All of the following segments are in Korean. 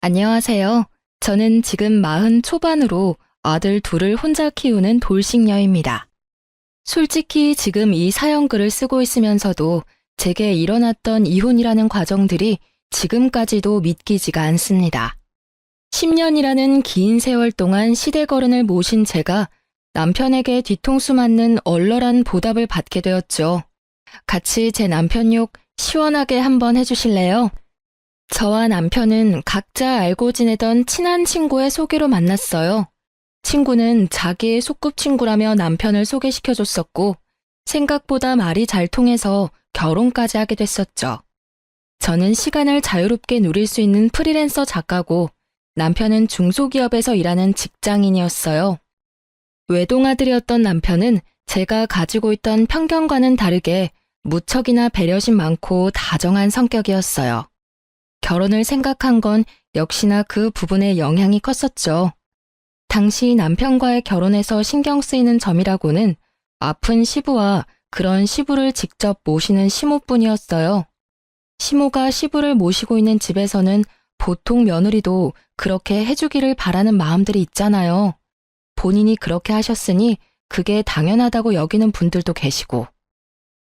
안녕하세요. 저는 지금 40 초반으로 아들 둘을 혼자 키우는 돌싱녀입니다. 솔직히 지금 이 사연글을 쓰고 있으면서도 제게 일어났던 이혼이라는 과정들이 지금까지도 믿기지가 않습니다. 10년이라는 긴 세월 동안 시대거른을 모신 제가 남편에게 뒤통수 맞는 얼얼한 보답을 받게 되었죠. 같이 제 남편 욕 시원하게 한번 해주실래요? 저와 남편은 각자 알고 지내던 친한 친구의 소개로 만났어요. 친구는 자기의 소꿉친구라며 남편을 소개시켜줬었고, 생각보다 말이 잘 통해서 결혼까지 하게 됐었죠. 저는 시간을 자유롭게 누릴 수 있는 프리랜서 작가고, 남편은 중소기업에서 일하는 직장인이었어요. 외동아들이었던 남편은 제가 가지고 있던 편견과는 다르게 무척이나 배려심 많고 다정한 성격이었어요. 결혼을 생각한 건 역시나 그 부분에 영향이 컸었죠. 당시 남편과의 결혼에서 신경 쓰이는 점이라고는 아픈 시부와 그런 시부를 직접 모시는 시모뿐이었어요. 시모가 시부를 모시고 있는 집에서는 보통 며느리도 그렇게 해주기를 바라는 마음들이 있잖아요. 본인이 그렇게 하셨으니 그게 당연하다고 여기는 분들도 계시고.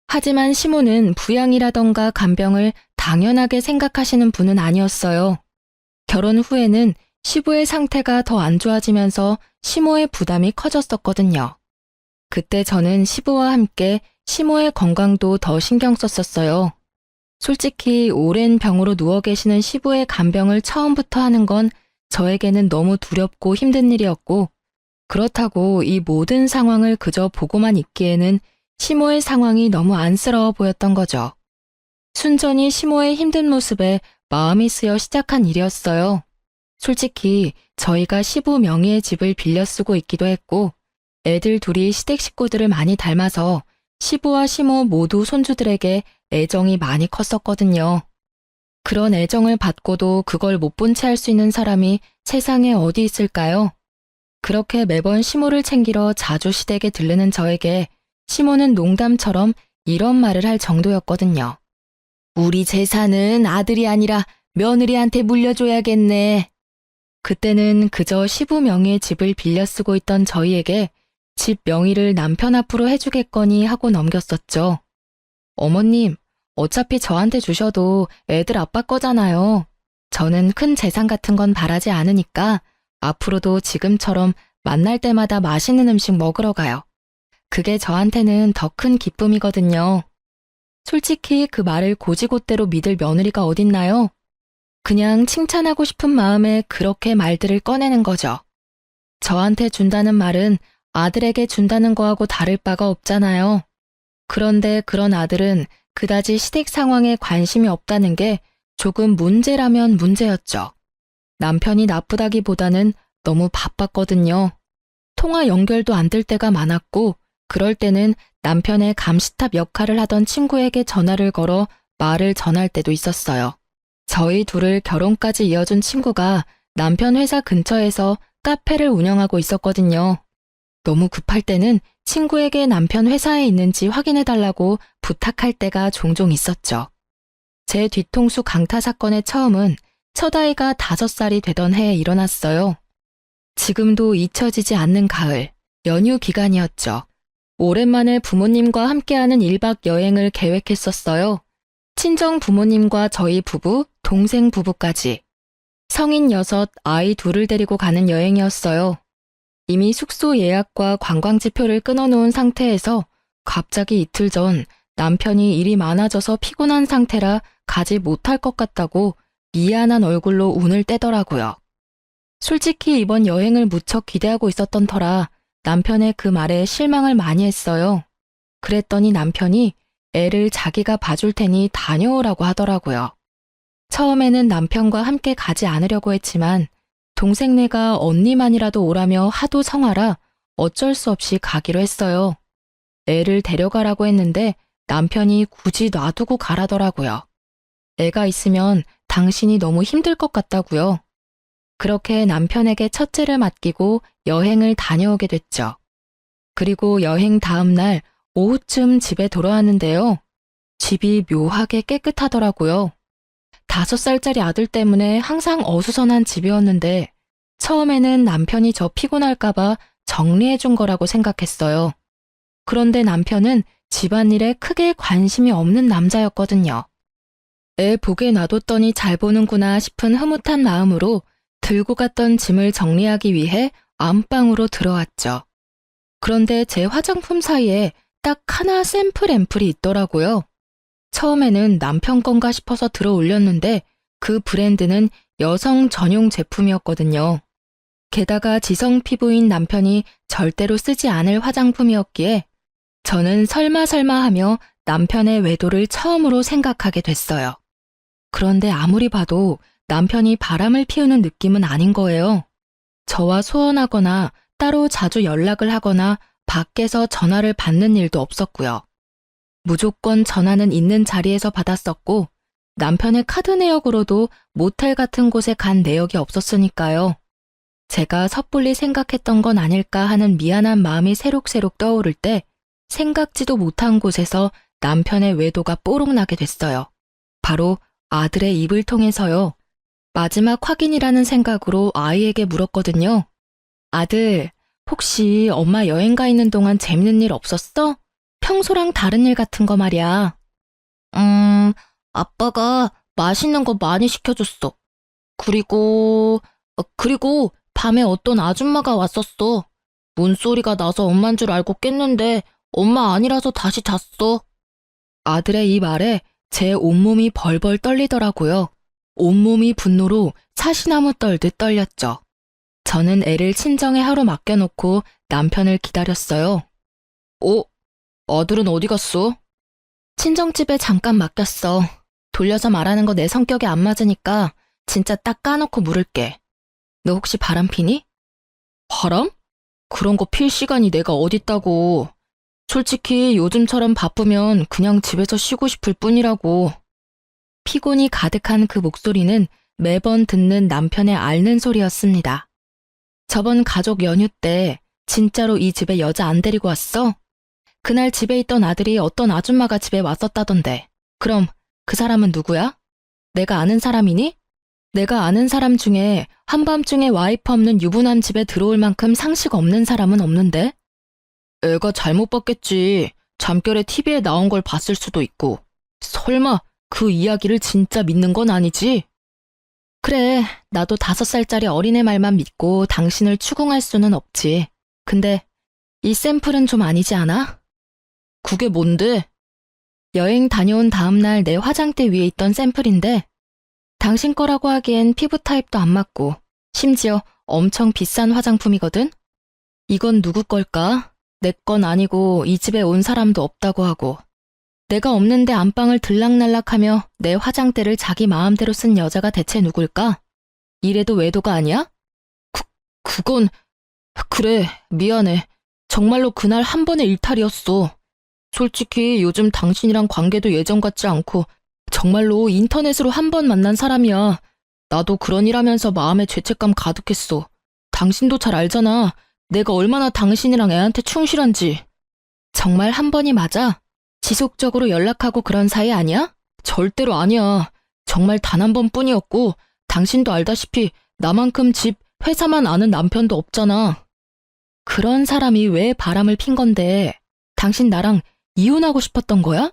하지만 시모는 부양이라던가 간병을 당연하게 생각하시는 분은 아니었어요. 결혼 후에는 시부의 상태가 더 안 좋아지면서 시모의 부담이 커졌었거든요. 그때 저는 시부와 함께 시모의 건강도 더 신경 썼었어요. 솔직히 오랜 병으로 누워 계시는 시부의 간병을 처음부터 하는 건 저에게는 너무 두렵고 힘든 일이었고, 그렇다고 이 모든 상황을 그저 보고만 있기에는 시모의 상황이 너무 안쓰러워 보였던 거죠. 순전히 시모의 힘든 모습에 마음이 쓰여 시작한 일이었어요. 솔직히 저희가 시부 명의의 집을 빌려 쓰고 있기도 했고, 애들 둘이 시댁 식구들을 많이 닮아서 시부와 시모 모두 손주들에게 애정이 많이 컸었거든요. 그런 애정을 받고도 그걸 못 본 채 할 수 있는 사람이 세상에 어디 있을까요? 그렇게 매번 시모를 챙기러 자주 시댁에 들르는 저에게 시모는 농담처럼 이런 말을 할 정도였거든요. 우리 재산은 아들이 아니라 며느리한테 물려줘야겠네. 그때는 그저 시부 명의의 집을 빌려 쓰고 있던 저희에게 집 명의를 남편 앞으로 해주겠거니 하고 넘겼었죠. 어머님, 어차피 저한테 주셔도 애들 아빠 거잖아요. 저는 큰 재산 같은 건 바라지 않으니까 앞으로도 지금처럼 만날 때마다 맛있는 음식 먹으러 가요. 그게 저한테는 더 큰 기쁨이거든요. 솔직히 그 말을 고지고대로 믿을 며느리가 어딨나요? 그냥 칭찬하고 싶은 마음에 그렇게 말들을 꺼내는 거죠. 저한테 준다는 말은 아들에게 준다는 거하고 다를 바가 없잖아요. 그런데 그런 아들은 그다지 시댁 상황에 관심이 없다는 게 조금 문제라면 문제였죠. 남편이 나쁘다기보다는 너무 바빴거든요. 통화 연결도 안 될 때가 많았고, 그럴 때는 남편의 감시탑 역할을 하던 친구에게 전화를 걸어 말을 전할 때도 있었어요. 저희 둘을 결혼까지 이어준 친구가 남편 회사 근처에서 카페를 운영하고 있었거든요. 너무 급할 때는 친구에게 남편 회사에 있는지 확인해달라고 부탁할 때가 종종 있었죠. 제 뒤통수 강타 사건의 처음은 첫 아이가 5살이 되던 해에 일어났어요. 지금도 잊혀지지 않는 가을, 연휴 기간이었죠. 오랜만에 부모님과 함께하는 1박 여행을 계획했었어요. 친정 부모님과 저희 부부, 동생 부부까지. 성인 6, 아이 2을 데리고 가는 여행이었어요. 이미 숙소 예약과 관광지표를 끊어놓은 상태에서 갑자기 이틀 전 남편이 일이 많아져서 피곤한 상태라 가지 못할 것 같다고 미안한 얼굴로 운을 떼더라고요. 솔직히 이번 여행을 무척 기대하고 있었던 터라 남편의 그 말에 실망을 많이 했어요. 그랬더니 남편이 애를 자기가 봐줄 테니 다녀오라고 하더라고요. 처음에는 남편과 함께 가지 않으려고 했지만 동생네가 언니만이라도 오라며 하도 성화라 어쩔 수 없이 가기로 했어요. 애를 데려가라고 했는데 남편이 굳이 놔두고 가라더라고요. 애가 있으면 당신이 너무 힘들 것 같다고요. 그렇게 남편에게 첫째를 맡기고 여행을 다녀오게 됐죠. 그리고 여행 다음 날 오후쯤 집에 돌아왔는데요. 집이 묘하게 깨끗하더라고요. 5살짜리 아들 때문에 항상 어수선한 집이었는데 처음에는 남편이 저 피곤할까봐 정리해준 거라고 생각했어요. 그런데 남편은 집안일에 크게 관심이 없는 남자였거든요. 애 보게 놔뒀더니 잘 보는구나 싶은 흐뭇한 마음으로 들고 갔던 짐을 정리하기 위해 안방으로 들어왔죠. 그런데 제 화장품 사이에 딱 하나 샘플 앰플이 있더라고요. 처음에는 남편 건가 싶어서 들어 올렸는데 그 브랜드는 여성 전용 제품이었거든요. 게다가 지성 피부인 남편이 절대로 쓰지 않을 화장품이었기에 저는 설마 하며 남편의 외도를 처음으로 생각하게 됐어요. 그런데 아무리 봐도 남편이 바람을 피우는 느낌은 아닌 거예요. 저와 소원하거나 따로 자주 연락을 하거나 밖에서 전화를 받는 일도 없었고요. 무조건 전화는 있는 자리에서 받았었고 남편의 카드 내역으로도 모텔 같은 곳에 간 내역이 없었으니까요. 제가 섣불리 생각했던 건 아닐까 하는 미안한 마음이 새록새록 떠오를 때 생각지도 못한 곳에서 남편의 외도가 뽀록나게 됐어요. 바로 아들의 입을 통해서요. 마지막 확인이라는 생각으로 아이에게 물었거든요. 아들, 혹시 엄마 여행 가 있는 동안 재밌는 일 없었어? 평소랑 다른 일 같은 거 말이야. 아빠가 맛있는 거 많이 시켜줬어. 그리고 밤에 어떤 아줌마가 왔었어. 문소리가 나서 엄만 줄 알고 깼는데 엄마 아니라서 다시 잤어. 아들의 이 말에 제 온몸이 벌벌 떨리더라고요. 온몸이 분노로 사시나무 떨듯 떨렸죠. 저는 애를 친정에 하루 맡겨놓고 남편을 기다렸어요. 아들은 어디 갔어? 친정집에 잠깐 맡겼어. 돌려서 말하는 거 내 성격에 안 맞으니까 진짜 딱 까놓고 물을게. 너 혹시 바람 피니? 바람? 그런 거 필 시간이 내가 어딨다고. 솔직히 요즘처럼 바쁘면 그냥 집에서 쉬고 싶을 뿐이라고. 피곤이 가득한 그 목소리는 매번 듣는 남편의 앓는 소리였습니다. 저번 가족 연휴 때 진짜로 이 집에 여자 안 데리고 왔어? 그날 집에 있던 아들이 어떤 아줌마가 집에 왔었다던데. 그럼 그 사람은 누구야? 내가 아는 사람이니? 내가 아는 사람 중에 한밤중에 와이프 없는 유부남 집에 들어올 만큼 상식 없는 사람은 없는데? 애가 잘못 봤겠지. 잠결에 TV에 나온 걸 봤을 수도 있고. 설마 그 이야기를 진짜 믿는 건 아니지? 그래, 나도 5살짜리 어린애 말만 믿고 당신을 추궁할 수는 없지. 근데 이 샘플은 좀 아니지 않아? 그게 뭔데? 여행 다녀온 다음날 내 화장대 위에 있던 샘플인데 당신 거라고 하기엔 피부 타입도 안 맞고 심지어 엄청 비싼 화장품이거든? 이건 누구 걸까? 내 건 아니고 이 집에 온 사람도 없다고 하고 내가 없는데 안방을 들락날락하며 내 화장대를 자기 마음대로 쓴 여자가 대체 누굴까? 이래도 외도가 아니야? 그건... 그래, 미안해. 정말로 그날 한 번의 일탈이었어. 솔직히 요즘 당신이랑 관계도 예전 같지 않고 정말로 인터넷으로 한 번 만난 사람이야. 나도 그런 일 하면서 마음에 죄책감 가득했어. 당신도 잘 알잖아. 내가 얼마나 당신이랑 애한테 충실한지. 정말 한 번이 맞아? 지속적으로 연락하고 그런 사이 아니야? 절대로 아니야. 정말 단 한 번뿐이었고 당신도 알다시피 나만큼 집, 회사만 아는 남편도 없잖아. 그런 사람이 왜 바람을 핀 건데 당신 나랑 이혼하고 싶었던 거야?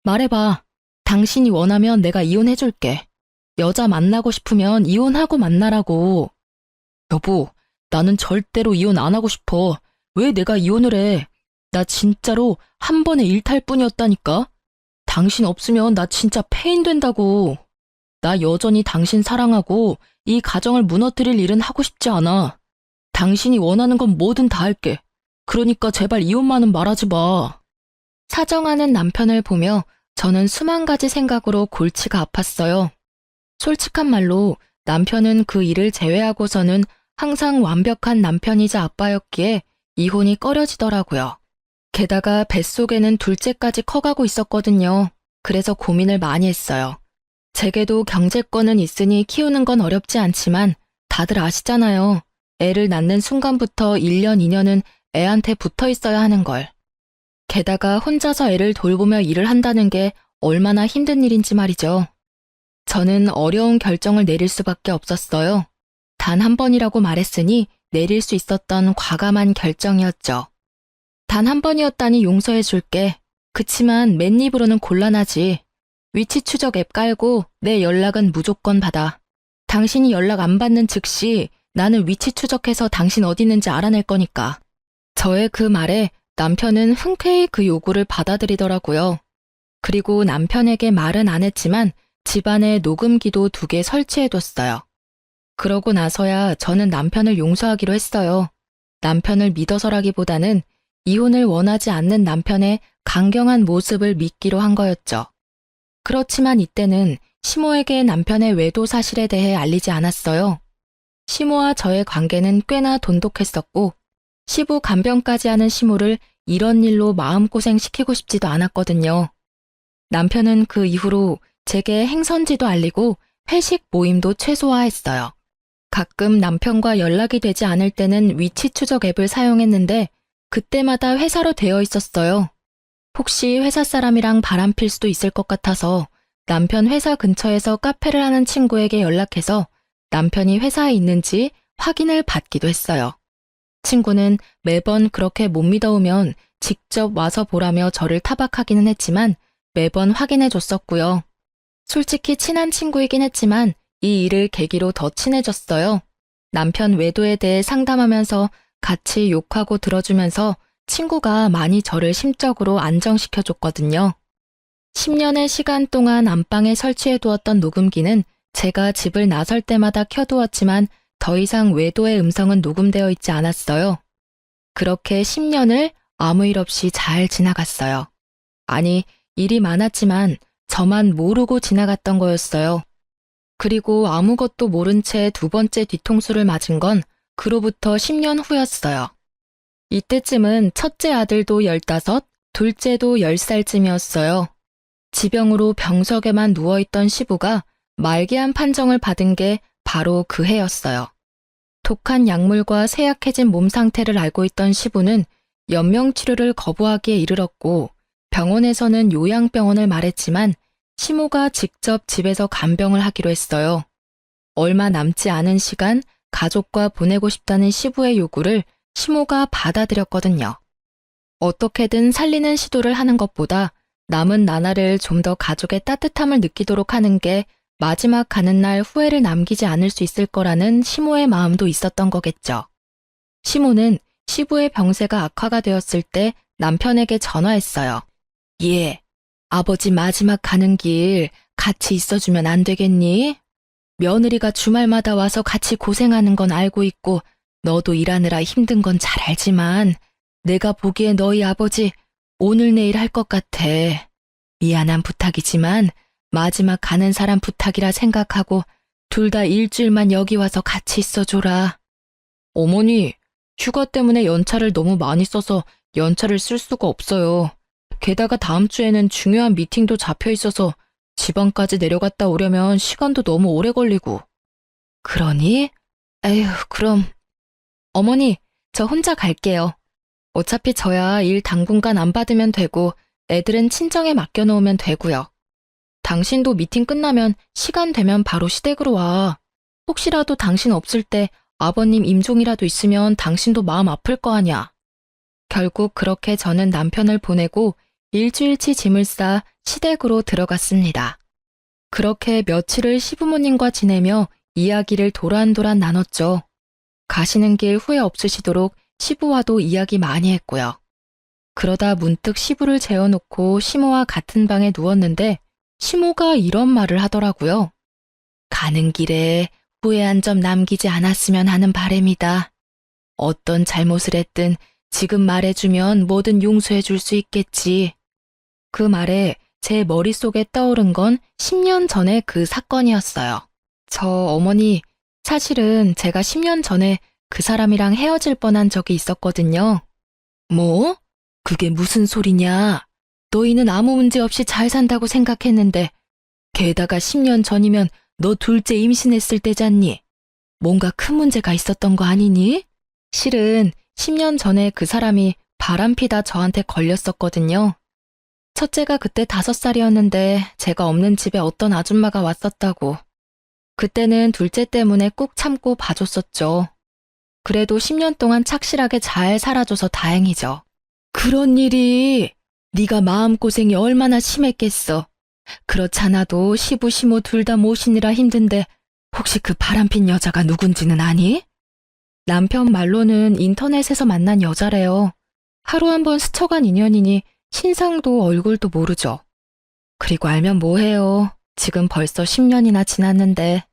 말해봐. 당신이 원하면 내가 이혼해줄게. 여자 만나고 싶으면 이혼하고 만나라고. 여보, 나는 절대로 이혼 안 하고 싶어. 왜 내가 이혼을 해? 나 진짜로 한 번의 일탈 뿐이었다니까? 당신 없으면 나 진짜 폐인 된다고. 나 여전히 당신 사랑하고 이 가정을 무너뜨릴 일은 하고 싶지 않아. 당신이 원하는 건 뭐든 다 할게. 그러니까 제발 이혼만은 말하지 마. 사정하는 남편을 보며 저는 수만 가지 생각으로 골치가 아팠어요. 솔직한 말로 남편은 그 일을 제외하고서는 항상 완벽한 남편이자 아빠였기에 이혼이 꺼려지더라고요. 게다가 뱃속에는 둘째까지 커가고 있었거든요. 그래서 고민을 많이 했어요. 제게도 경제권은 있으니 키우는 건 어렵지 않지만 다들 아시잖아요. 애를 낳는 순간부터 1년, 2년은 애한테 붙어 있어야 하는 걸. 게다가 혼자서 애를 돌보며 일을 한다는 게 얼마나 힘든 일인지 말이죠. 저는 어려운 결정을 내릴 수밖에 없었어요. 단 한 번이라고 말했으니 내릴 수 있었던 과감한 결정이었죠. 단 한 번이었다니 용서해 줄게. 그치만 맨입으로는 곤란하지. 위치 추적 앱 깔고 내 연락은 무조건 받아. 당신이 연락 안 받는 즉시 나는 위치 추적해서 당신 어디 있는지 알아낼 거니까. 저의 그 말에 남편은 흔쾌히 그 요구를 받아들이더라고요. 그리고 남편에게 말은 안 했지만 집안에 녹음기도 2개 설치해뒀어요. 그러고 나서야 저는 남편을 용서하기로 했어요. 남편을 믿어서라기보다는 이혼을 원하지 않는 남편의 강경한 모습을 믿기로 한 거였죠. 그렇지만 이때는 시모에게 남편의 외도 사실에 대해 알리지 않았어요. 시모와 저의 관계는 꽤나 돈독했었고 시부 간병까지 하는 시모를 이런 일로 마음고생시키고 싶지도 않았거든요. 남편은 그 이후로 제게 행선지도 알리고 회식 모임도 최소화했어요. 가끔 남편과 연락이 되지 않을 때는 위치 추적 앱을 사용했는데 그때마다 회사로 되어 있었어요. 혹시 회사 사람이랑 바람필 수도 있을 것 같아서 남편 회사 근처에서 카페를 하는 친구에게 연락해서 남편이 회사에 있는지 확인을 받기도 했어요. 친구는 매번 그렇게 못 믿어오면 직접 와서 보라며 저를 타박하기는 했지만 매번 확인해 줬었고요. 솔직히 친한 친구이긴 했지만 이 일을 계기로 더 친해졌어요. 남편 외도에 대해 상담하면서 같이 욕하고 들어주면서 친구가 많이 저를 심적으로 안정시켜줬거든요. 10년의 시간 동안 안방에 설치해두었던 녹음기는 제가 집을 나설 때마다 켜두었지만 더 이상 외도의 음성은 녹음되어 있지 않았어요. 그렇게 10년을 아무 일 없이 잘 지나갔어요. 아니, 일이 많았지만 저만 모르고 지나갔던 거였어요. 그리고 아무것도 모른 채 2번째 뒤통수를 맞은 건 그로부터 10년 후였어요. 이때쯤은 첫째 아들도 15, 둘째도 10살쯤이었어요. 지병으로 병석에만 누워있던 시부가 말기암 판정을 받은 게 바로 그 해였어요. 독한 약물과 쇠약해진 몸 상태를 알고 있던 시부는 연명치료를 거부하기에 이르렀고 병원에서는 요양병원을 말했지만 시모가 직접 집에서 간병을 하기로 했어요. 얼마 남지 않은 시간 가족과 보내고 싶다는 시부의 요구를 시모가 받아들였거든요. 어떻게든 살리는 시도를 하는 것보다 남은 나날을 좀 더 가족의 따뜻함을 느끼도록 하는 게 마지막 가는 날 후회를 남기지 않을 수 있을 거라는 시모의 마음도 있었던 거겠죠. 시모는 시부의 병세가 악화가 되었을 때 남편에게 전화했어요. 예, 아버지 마지막 가는 길 같이 있어주면 안 되겠니? 며느리가 주말마다 와서 같이 고생하는 건 알고 있고 너도 일하느라 힘든 건 잘 알지만 내가 보기에 너희 아버지 오늘 내일 할 것 같아. 미안한 부탁이지만 마지막 가는 사람 부탁이라 생각하고 둘 다 일주일만 여기 와서 같이 있어줘라. 어머니, 휴가 때문에 연차를 너무 많이 써서 연차를 쓸 수가 없어요. 게다가 다음 주에는 중요한 미팅도 잡혀 있어서 지방까지 내려갔다 오려면 시간도 너무 오래 걸리고. 그러니? 에휴, 그럼. 어머니, 저 혼자 갈게요. 어차피 저야 일 당분간 안 받으면 되고 애들은 친정에 맡겨놓으면 되고요. 당신도 미팅 끝나면 시간 되면 바로 시댁으로 와. 혹시라도 당신 없을 때 아버님 임종이라도 있으면 당신도 마음 아플 거 아냐. 결국 그렇게 저는 남편을 보내고 일주일치 짐을 싸 시댁으로 들어갔습니다. 그렇게 며칠을 시부모님과 지내며 이야기를 도란도란 나눴죠. 가시는 길 후회 없으시도록 시부와도 이야기 많이 했고요. 그러다 문득 시부를 재워놓고 시모와 같은 방에 누웠는데 시모가 이런 말을 하더라고요. 가는 길에 후회한 점 남기지 않았으면 하는 바람이다. 어떤 잘못을 했든 지금 말해주면 뭐든 용서해 줄 수 있겠지. 그 말에 제 머릿속에 떠오른 건 10년 전의 그 사건이었어요. 저 어머니, 사실은 제가 10년 전에 그 사람이랑 헤어질 뻔한 적이 있었거든요. 뭐? 그게 무슨 소리냐? 너희는 아무 문제 없이 잘 산다고 생각했는데 게다가 10년 전이면 너 둘째 임신했을 때잖니? 뭔가 큰 문제가 있었던 거 아니니? 실은 10년 전에 그 사람이 바람피다 저한테 걸렸었거든요. 첫째가 그때 5살이었는데 제가 없는 집에 어떤 아줌마가 왔었다고. 그때는 둘째 때문에 꾹 참고 봐줬었죠. 그래도 10년 동안 착실하게 잘 살아줘서 다행이죠. 그런 일이 네가 마음고생이 얼마나 심했겠어. 그렇잖아도 시부 시모 둘 다 모시느라 힘든데 혹시 그 바람핀 여자가 누군지는 아니? 남편 말로는 인터넷에서 만난 여자래요. 하루 한 번 스쳐간 인연이니 신상도 얼굴도 모르죠. 그리고 알면 뭐해요. 지금 벌써 10년이나 지났는데.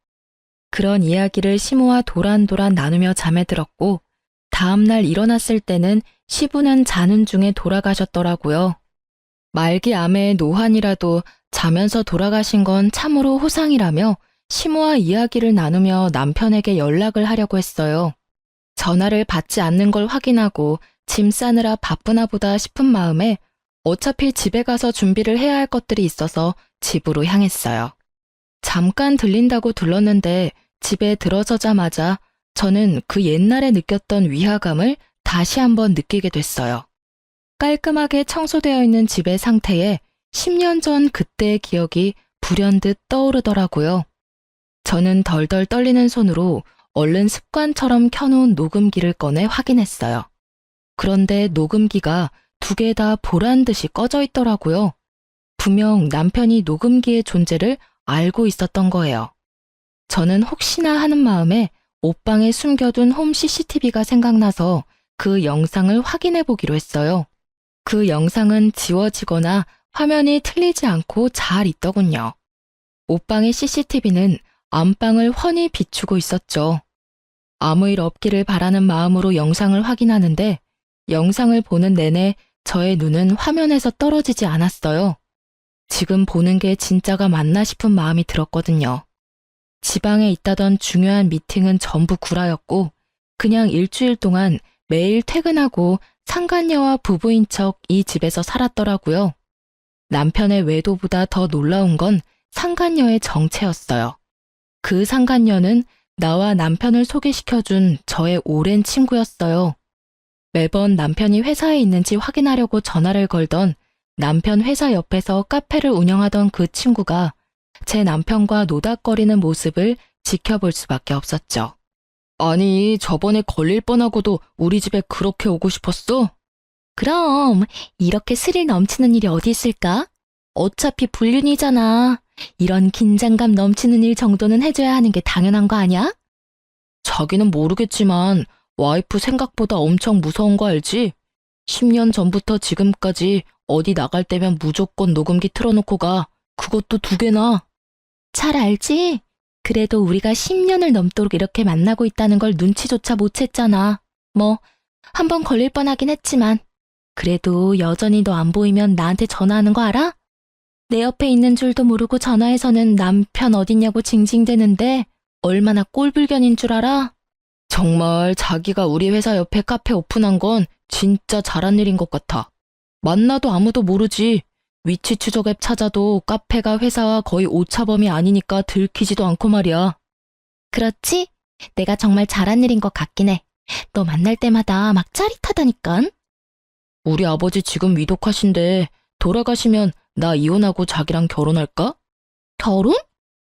그런 이야기를 시모와 도란도란 나누며 잠에 들었고 다음날 일어났을 때는 시부는 자는 중에 돌아가셨더라고요. 말기 암의 노환이라도 자면서 돌아가신 건 참으로 호상이라며 시모와 이야기를 나누며 남편에게 연락을 하려고 했어요. 전화를 받지 않는 걸 확인하고 짐 싸느라 바쁘나 보다 싶은 마음에 어차피 집에 가서 준비를 해야 할 것들이 있어서 집으로 향했어요. 잠깐 들린다고 들렀는데 집에 들어서자마자 저는 그 옛날에 느꼈던 위화감을 다시 한번 느끼게 됐어요. 깔끔하게 청소되어 있는 집의 상태에 10년 전 그때의 기억이 불현듯 떠오르더라고요. 저는 덜덜 떨리는 손으로 얼른 습관처럼 켜놓은 녹음기를 꺼내 확인했어요. 그런데 녹음기가 2개 다 보란 듯이 꺼져 있더라고요. 분명 남편이 녹음기의 존재를 알고 있었던 거예요. 저는 혹시나 하는 마음에 옷방에 숨겨둔 홈 CCTV가 생각나서 그 영상을 확인해 보기로 했어요. 그 영상은 지워지거나 화면이 틀리지 않고 잘 있더군요. 옷방의 CCTV는 안방을 훤히 비추고 있었죠. 아무 일 없기를 바라는 마음으로 영상을 확인하는데 영상을 보는 내내 저의 눈은 화면에서 떨어지지 않았어요. 지금 보는 게 진짜가 맞나 싶은 마음이 들었거든요. 지방에 있다던 중요한 미팅은 전부 구라였고 그냥 일주일 동안 매일 퇴근하고 상간녀와 부부인 척 이 집에서 살았더라고요. 남편의 외도보다 더 놀라운 건 상간녀의 정체였어요. 그 상간녀는 나와 남편을 소개시켜준 저의 오랜 친구였어요. 매번 남편이 회사에 있는지 확인하려고 전화를 걸던 남편 회사 옆에서 카페를 운영하던 그 친구가 제 남편과 노닥거리는 모습을 지켜볼 수밖에 없었죠. 아니, 저번에 걸릴 뻔하고도 우리 집에 그렇게 오고 싶었어? 그럼 이렇게 스릴 넘치는 일이 어디 있을까? 어차피 불륜이잖아. 이런 긴장감 넘치는 일 정도는 해줘야 하는 게 당연한 거 아니야? 자기는 모르겠지만 와이프 생각보다 엄청 무서운 거 알지? 10년 전부터 지금까지 어디 나갈 때면 무조건 녹음기 틀어놓고 가. 그것도 2개나. 잘 알지? 그래도 우리가 10년을 넘도록 이렇게 만나고 있다는 걸 눈치조차 못 챘잖아. 뭐, 한번 걸릴 뻔하긴 했지만 그래도 여전히 너 안 보이면 나한테 전화하는 거 알아? 내 옆에 있는 줄도 모르고 전화해서는 남편 어딨냐고 징징대는데 얼마나 꼴불견인 줄 알아? 정말 자기가 우리 회사 옆에 카페 오픈한 건 진짜 잘한 일인 것 같아. 만나도 아무도 모르지. 위치 추적 앱 찾아도 카페가 회사와 거의 오차범위 아니니까 들키지도 않고 말이야. 그렇지? 내가 정말 잘한 일인 것 같긴 해. 너 만날 때마다 막 짜릿하다니깐. 우리 아버지 지금 위독하신데 돌아가시면 나 이혼하고 자기랑 결혼할까? 결혼?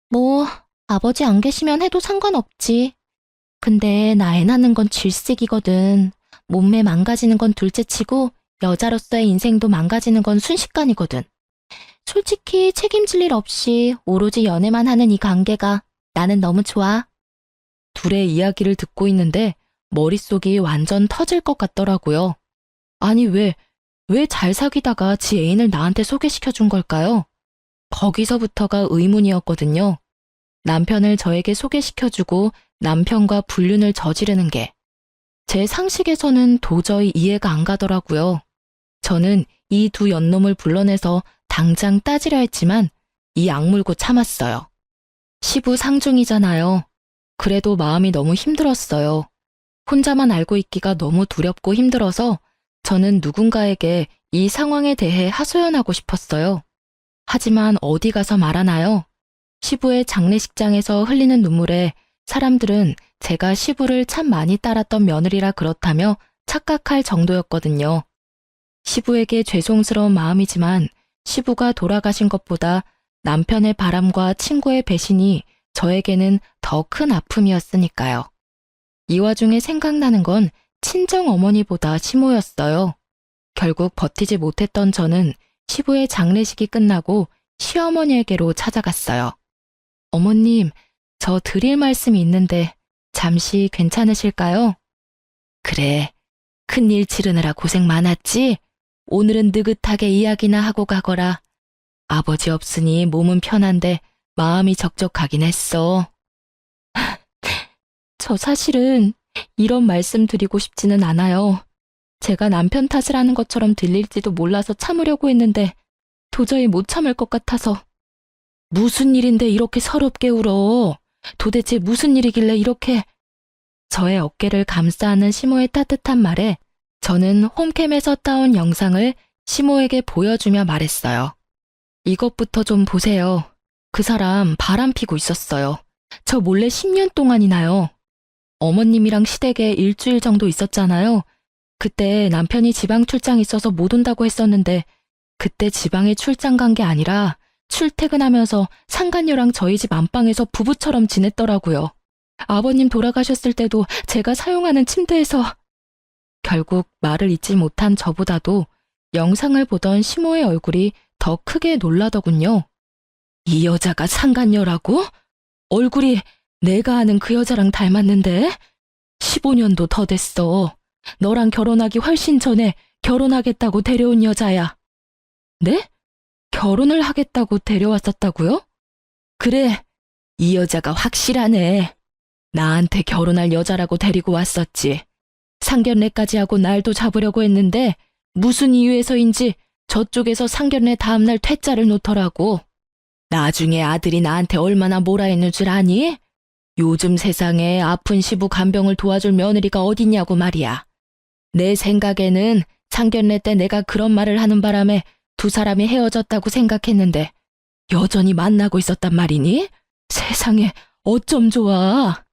뭐 아버지 안 계시면 해도 상관없지. 근데 나 애 낳는 건 질색이거든. 몸매 망가지는 건 둘째치고 여자로서의 인생도 망가지는 건 순식간이거든. 솔직히 책임질 일 없이 오로지 연애만 하는 이 관계가 나는 너무 좋아. 둘의 이야기를 듣고 있는데 머릿속이 완전 터질 것 같더라고요. 아니 왜 잘 사귀다가 지 애인을 나한테 소개시켜준 걸까요? 거기서부터가 의문이었거든요. 남편을 저에게 소개시켜주고 남편과 불륜을 저지르는 게 제 상식에서는 도저히 이해가 안 가더라고요. 저는 이 2 연놈을 불러내서 당장 따지려 했지만 이 악물고 참았어요. 시부 상중이잖아요. 그래도 마음이 너무 힘들었어요. 혼자만 알고 있기가 너무 두렵고 힘들어서 저는 누군가에게 이 상황에 대해 하소연하고 싶었어요. 하지만 어디 가서 말하나요? 시부의 장례식장에서 흘리는 눈물에 사람들은 제가 시부를 참 많이 따랐던 며느리라 그렇다며 착각할 정도였거든요. 시부에게 죄송스러운 마음이지만 시부가 돌아가신 것보다 남편의 바람과 친구의 배신이 저에게는 더 큰 아픔이었으니까요. 이 와중에 생각나는 건 친정 어머니보다 시모였어요. 결국 버티지 못했던 저는 시부의 장례식이 끝나고 시어머니에게로 찾아갔어요. 어머님, 저 드릴 말씀이 있는데 잠시 괜찮으실까요? 그래, 큰일 치르느라 고생 많았지? 오늘은 느긋하게 이야기나 하고 가거라. 아버지 없으니 몸은 편한데 마음이 적적하긴 했어. 저 사실은 이런 말씀 드리고 싶지는 않아요. 제가 남편 탓을 하는 것처럼 들릴지도 몰라서 참으려고 했는데 도저히 못 참을 것 같아서. 무슨 일인데 이렇게 서럽게 울어? 도대체 무슨 일이길래 이렇게... 저의 어깨를 감싸는 시모의 따뜻한 말에 저는 홈캠에서 따온 영상을 시모에게 보여주며 말했어요. 이것부터 좀 보세요. 그 사람 바람 피고 있었어요. 저 몰래 10년 동안이나요. 어머님이랑 시댁에 일주일 정도 있었잖아요. 그때 남편이 지방 출장 있어서 못 온다고 했었는데 그때 지방에 출장 간 게 아니라 출퇴근하면서 상간녀랑 저희 집 안방에서 부부처럼 지냈더라고요. 아버님 돌아가셨을 때도 제가 사용하는 침대에서... 결국 말을 잇지 못한 저보다도 영상을 보던 시모의 얼굴이 더 크게 놀라더군요. 이 여자가 상간녀라고? 얼굴이 내가 아는 그 여자랑 닮았는데? 15년도 더 됐어. 너랑 결혼하기 훨씬 전에 결혼하겠다고 데려온 여자야. 네? 결혼을 하겠다고 데려왔었다고요? 그래, 이 여자가 확실하네. 나한테 결혼할 여자라고 데리고 왔었지. 상견례까지 하고 날도 잡으려고 했는데 무슨 이유에서인지 저쪽에서 상견례 다음날 퇴짜를 놓더라고. 나중에 아들이 나한테 얼마나 뭐라 했는 줄 아니? 요즘 세상에 아픈 시부 간병을 도와줄 며느리가 어딨냐고 말이야. 내 생각에는 상견례 때 내가 그런 말을 하는 바람에 두 사람이 헤어졌다고 생각했는데 여전히 만나고 있었단 말이니? 세상에 어쩜 좋아.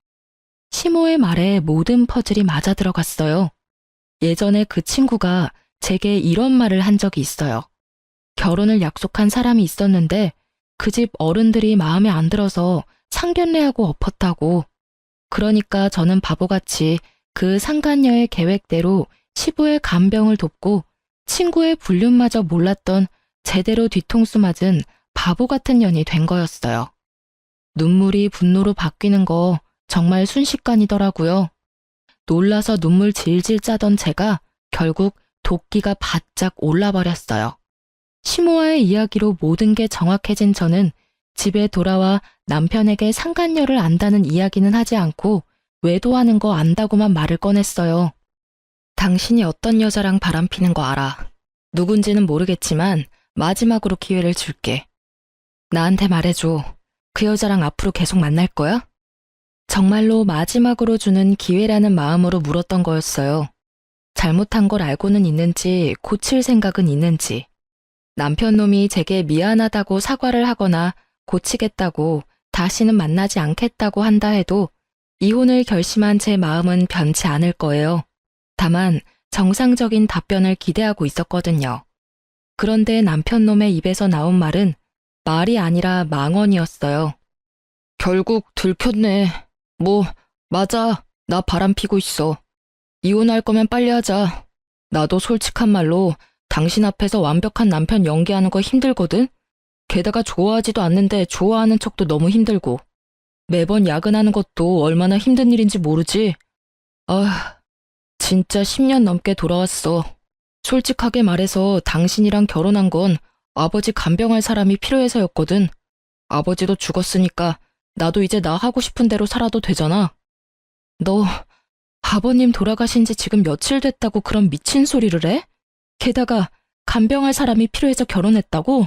시모의 말에 모든 퍼즐이 맞아 들어갔어요. 예전에 그 친구가 제게 이런 말을 한 적이 있어요. 결혼을 약속한 사람이 있었는데 그 집 어른들이 마음에 안 들어서 상견례하고 엎었다고. 그러니까 저는 바보같이 그 상간녀의 계획대로 시부의 간병을 돕고 친구의 불륜마저 몰랐던 제대로 뒤통수 맞은 바보 같은 년이 된 거였어요. 눈물이 분노로 바뀌는 거 정말 순식간이더라고요. 놀라서 눈물 질질 짜던 제가 결국 도끼가 바짝 올라버렸어요. 시모와의 이야기로 모든 게 정확해진 저는 집에 돌아와 남편에게 상간녀를 안다는 이야기는 하지 않고 외도하는 거 안다고만 말을 꺼냈어요. 당신이 어떤 여자랑 바람피는 거 알아. 누군지는 모르겠지만 마지막으로 기회를 줄게. 나한테 말해줘. 그 여자랑 앞으로 계속 만날 거야? 정말로 마지막으로 주는 기회라는 마음으로 물었던 거였어요. 잘못한 걸 알고는 있는지 고칠 생각은 있는지. 남편 놈이 제게 미안하다고 사과를 하거나 고치겠다고 다시는 만나지 않겠다고 한다 해도 이혼을 결심한 제 마음은 변치 않을 거예요. 다만 정상적인 답변을 기대하고 있었거든요. 그런데 남편 놈의 입에서 나온 말은 말이 아니라 망언이었어요. 결국 들켰네. 뭐, 맞아. 나 바람 피고 있어. 이혼할 거면 빨리 하자. 나도 솔직한 말로 당신 앞에서 완벽한 남편 연기하는 거 힘들거든? 게다가 좋아하지도 않는데 좋아하는 척도 너무 힘들고. 매번 야근하는 것도 얼마나 힘든 일인지 모르지? 아, 진짜 10년 넘게 돌아왔어. 솔직하게 말해서 당신이랑 결혼한 건 아버지 간병할 사람이 필요해서였거든. 아버지도 죽었으니까 나도 이제 나 하고 싶은 대로 살아도 되잖아. 너 아버님 돌아가신 지 지금 며칠 됐다고 그런 미친 소리를 해? 게다가 간병할 사람이 필요해서 결혼했다고?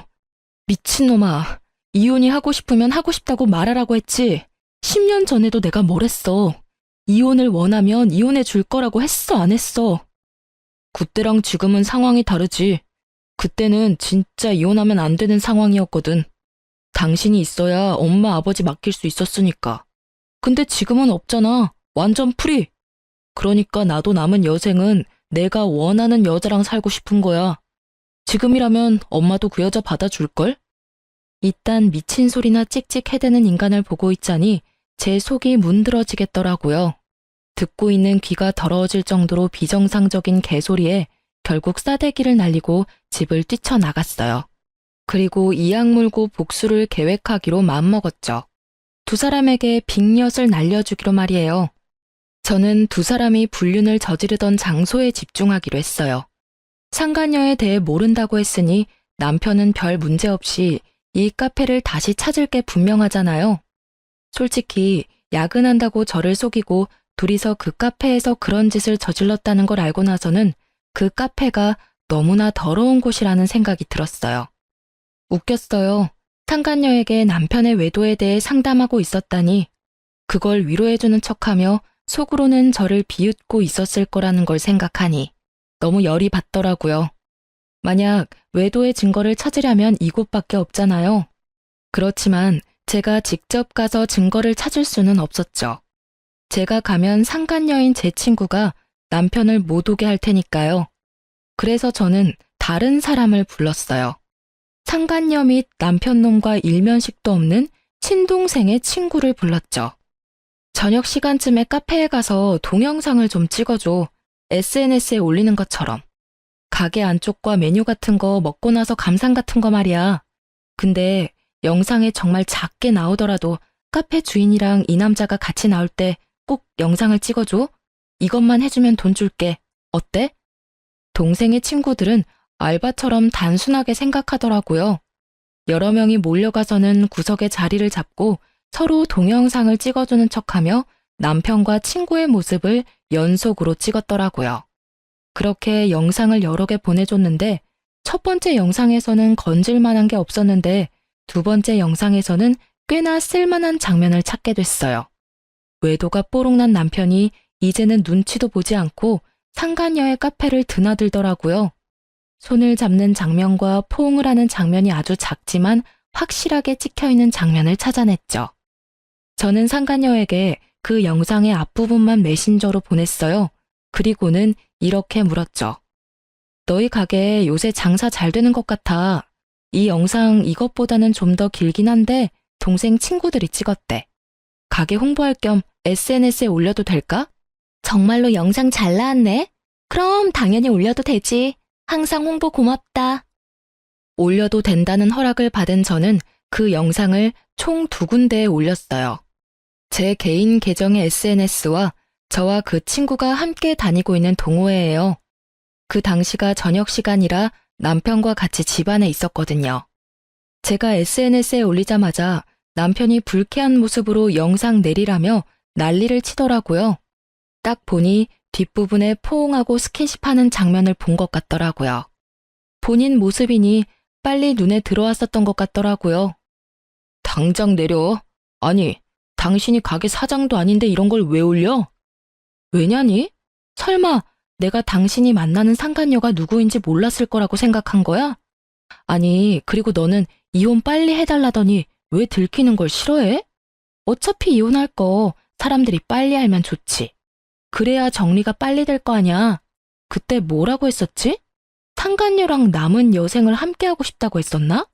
미친놈아, 이혼이 하고 싶으면 하고 싶다고 말하라고 했지. 10년 전에도 내가 뭘 했어. 이혼을 원하면 이혼해 줄 거라고 했어, 안 했어? 그때랑 지금은 상황이 다르지. 그때는 진짜 이혼하면 안 되는 상황이었거든. 당신이 있어야 엄마 아버지 맡길 수 있었으니까. 근데 지금은 없잖아. 완전 프리. 그러니까 나도 남은 여생은 내가 원하는 여자랑 살고 싶은 거야. 지금이라면 엄마도 그 여자 받아줄걸? 이딴 미친 소리나 찍찍 해대는 인간을 보고 있자니 제 속이 문드러지겠더라고요. 듣고 있는 귀가 더러워질 정도로 비정상적인 개소리에 결국 싸대기를 날리고 집을 뛰쳐나갔어요. 그리고 이악 물고 복수를 계획하기로 마음먹었죠. 두 사람에게 빅엿을 날려주기로 말이에요. 저는 두 사람이 불륜을 저지르던 장소에 집중하기로 했어요. 상간녀에 대해 모른다고 했으니 남편은 별 문제 없이 이 카페를 다시 찾을 게 분명하잖아요. 솔직히 야근한다고 저를 속이고 둘이서 그 카페에서 그런 짓을 저질렀다는 걸 알고 나서는 그 카페가 너무나 더러운 곳이라는 생각이 들었어요. 웃겼어요. 상간녀에게 남편의 외도에 대해 상담하고 있었다니 그걸 위로해주는 척하며 속으로는 저를 비웃고 있었을 거라는 걸 생각하니 너무 열이 받더라고요. 만약 외도의 증거를 찾으려면 이곳밖에 없잖아요. 그렇지만 제가 직접 가서 증거를 찾을 수는 없었죠. 제가 가면 상간녀인 제 친구가 남편을 못 오게 할 테니까요. 그래서 저는 다른 사람을 불렀어요. 상간녀 및 남편놈과 일면식도 없는 친동생의 친구를 불렀죠. 저녁 시간쯤에 카페에 가서 동영상을 좀 찍어줘. SNS에 올리는 것처럼. 가게 안쪽과 메뉴 같은 거 먹고 나서 감상 같은 거 말이야. 근데 영상에 정말 작게 나오더라도 카페 주인이랑 이 남자가 같이 나올 때 꼭 영상을 찍어줘. 이것만 해주면 돈 줄게. 어때? 동생의 친구들은 알바처럼 단순하게 생각하더라고요. 여러 명이 몰려가서는 구석에 자리를 잡고 서로 동영상을 찍어주는 척하며 남편과 친구의 모습을 연속으로 찍었더라고요. 그렇게 영상을 여러 개 보내줬는데 첫 번째 영상에서는 건질만한 게 없었는데 두 번째 영상에서는 꽤나 쓸만한 장면을 찾게 됐어요. 외도가 뽀록난 남편이 이제는 눈치도 보지 않고 상간녀의 카페를 드나들더라고요. 손을 잡는 장면과 포옹을 하는 장면이 아주 작지만 확실하게 찍혀있는 장면을 찾아냈죠. 저는 상간녀에게 그 영상의 앞부분만 메신저로 보냈어요. 그리고는 이렇게 물었죠. 너희 가게 요새 장사 잘 되는 것 같아. 이 영상 이것보다는 좀 더 길긴 한데 동생 친구들이 찍었대. 가게 홍보할 겸 SNS에 올려도 될까? 정말로 영상 잘 나왔네. 그럼 당연히 올려도 되지. 항상 홍보 고맙다. 올려도 된다는 허락을 받은 저는 그 영상을 총 2군데에 올렸어요. 제 개인 계정의 SNS와 저와 그 친구가 함께 다니고 있는 동호회예요. 그 당시가 저녁 시간이라 남편과 같이 집안에 있었거든요. 제가 SNS에 올리자마자 남편이 불쾌한 모습으로 영상 내리라며 난리를 치더라고요. 딱 보니 뒷부분에 포옹하고 스킨십하는 장면을 본 것 같더라고요. 본인 모습이니 빨리 눈에 들어왔었던 것 같더라고요. 당장 내려. 아니, 당신이 가게 사장도 아닌데 이런 걸 왜 올려? 왜냐니? 설마 내가 당신이 만나는 상간녀가 누구인지 몰랐을 거라고 생각한 거야? 아니, 그리고 너는 이혼 빨리 해달라더니 왜 들키는 걸 싫어해? 어차피 이혼할 거 사람들이 빨리 알면 좋지. 그래야 정리가 빨리 될 거 아냐. 그때 뭐라고 했었지? 상간녀랑 남은 여생을 함께하고 싶다고 했었나?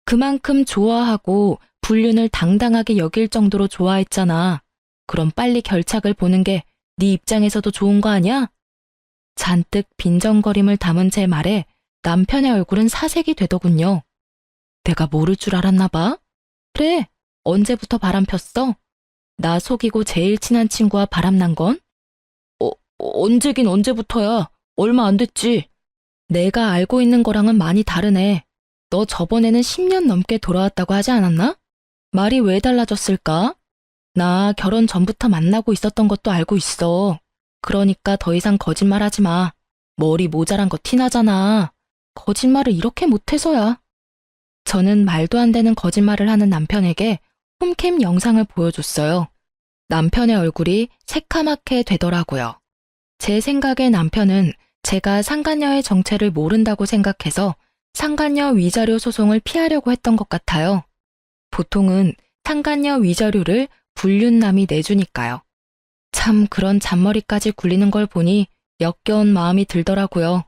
그만큼 좋아하고 불륜을 당당하게 여길 정도로 좋아했잖아. 그럼 빨리 결착을 보는 게 네 입장에서도 좋은 거 아니야? 잔뜩 빈정거림을 담은 제 말에 남편의 얼굴은 사색이 되더군요. 내가 모를 줄 알았나 봐? 그래, 언제부터 바람 폈어? 나 속이고 제일 친한 친구와 바람난 건? 언제긴 언제부터야. 얼마 안 됐지. 내가 알고 있는 거랑은 많이 다르네. 너 저번에는 10년 넘게 돌아왔다고 하지 않았나? 말이 왜 달라졌을까? 나 결혼 전부터 만나고 있었던 것도 알고 있어. 그러니까 더 이상 거짓말하지 마. 머리 모자란 거 티나잖아. 거짓말을 이렇게 못해서야. 저는 말도 안 되는 거짓말을 하는 남편에게 홈캠 영상을 보여줬어요. 남편의 얼굴이 새카맣게 되더라고요. 제 생각에 남편은 제가 상간녀의 정체를 모른다고 생각해서 상간녀 위자료 소송을 피하려고 했던 것 같아요. 보통은 상간녀 위자료를 불륜남이 내주니까요. 참 그런 잔머리까지 굴리는 걸 보니 역겨운 마음이 들더라고요.